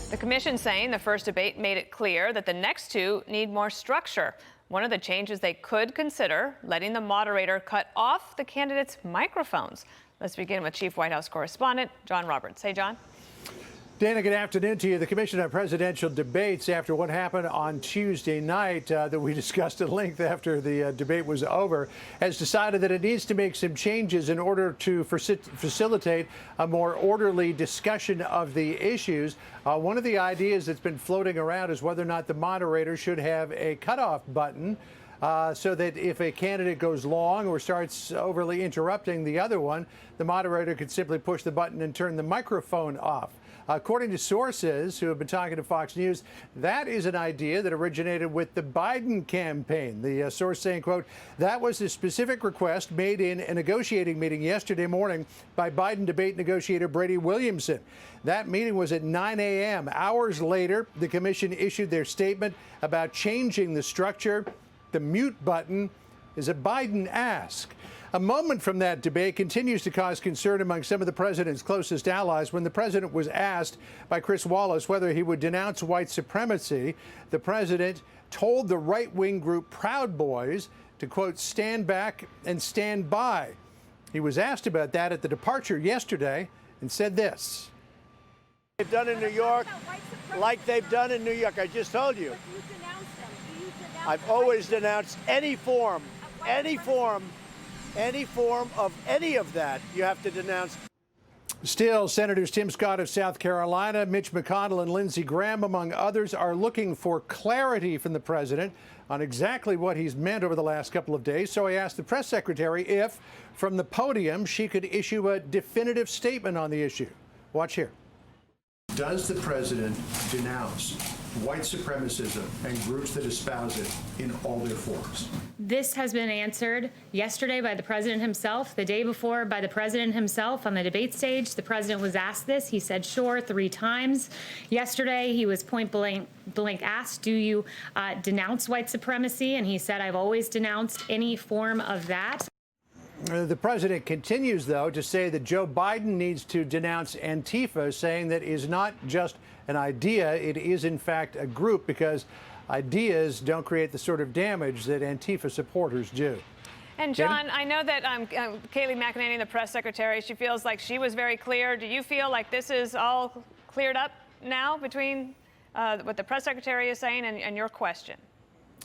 The commission saying the first debate made it clear that the next two need more structure. One of the changes they could consider, letting the moderator cut off the candidates' microphones. Let's begin with Chief White House correspondent John Roberts. Hey, John. Dana, good afternoon to you. The Commission on Presidential Debates, after what happened on Tuesday night that we discussed at length after the debate was over, has decided that it needs to make some changes in order to facilitate a more orderly discussion of the issues. One of the ideas that's been floating around is whether or not the moderator should have a cutoff button so that if a candidate goes long or starts overly interrupting the other one, the moderator could simply push the button and turn the microphone off. According to sources who have been talking to Fox News, that is an idea that originated with the Biden campaign. The source saying, quote, that was a specific request made in a negotiating meeting yesterday morning by Biden debate negotiator Brady Williamson. That meeting was at 9 a.m. Hours later, the commission issued their statement about changing the structure. The mute button is a Biden ask. A moment from that debate continues to cause concern among some of the president's closest allies. When the president was asked by Chris Wallace whether he would denounce white supremacy, the president told the right-wing group Proud Boys to, quote, stand back and stand by. He was asked about that at the departure yesterday and said this. They've done in New York like they've done in New York. I just told you. I've always denounced any form of any of that. You have to denounce. Still, Senators Tim Scott of South Carolina, Mitch McConnell, and Lindsey Graham, among others, are looking for clarity from the president on exactly what he's meant over the last couple of days. So I asked the press secretary if, from the podium, she could issue a definitive statement on the issue. Watch here. Does the president denounce white supremacism and groups that espouse it in all their forms? This has been answered yesterday by the president himself, the day before by the president himself on the debate stage. The president was asked this. He said, sure, 3 times. Yesterday, he was point blank asked, do you denounce white supremacy? And he said, I've always denounced any form of that. The president continues, though, to say that Joe Biden needs to denounce Antifa, saying that is not just an idea, it is, in fact, a group, because ideas don't create the sort of damage that Antifa supporters do. And, John, I know that Kayleigh McEnany, the press secretary, she feels like she was very clear. Do you feel like this is all cleared up now between what the press secretary is saying and your question?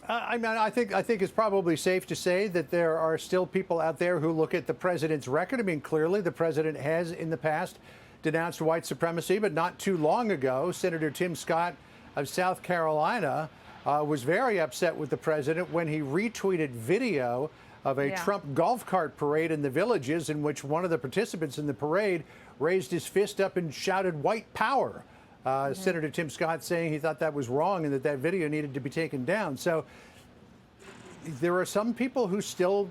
I mean, I think it's probably safe to say that there are still people out there who look at the president's record. I mean, clearly the president has in the past denounced white supremacy, but not too long ago, Senator Tim Scott of South Carolina was very upset with the president when he retweeted video of a Trump golf cart parade in the Villages in which one of the participants in the parade raised his fist up and shouted white power. Senator Tim Scott saying he thought that was wrong and that video needed to be taken down. So there are some people who still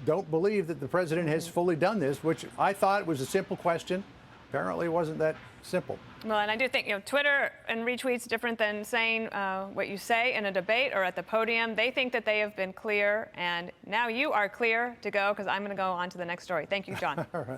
don't believe that the president has fully done this, which I thought was a simple question. Apparently it wasn't that simple. Well, and I do think, Twitter and retweets different than saying what you say in a debate or at the podium. They think that they have been clear, and now you are clear to go, because I'm going to go on to the next story. Thank you, John. All right.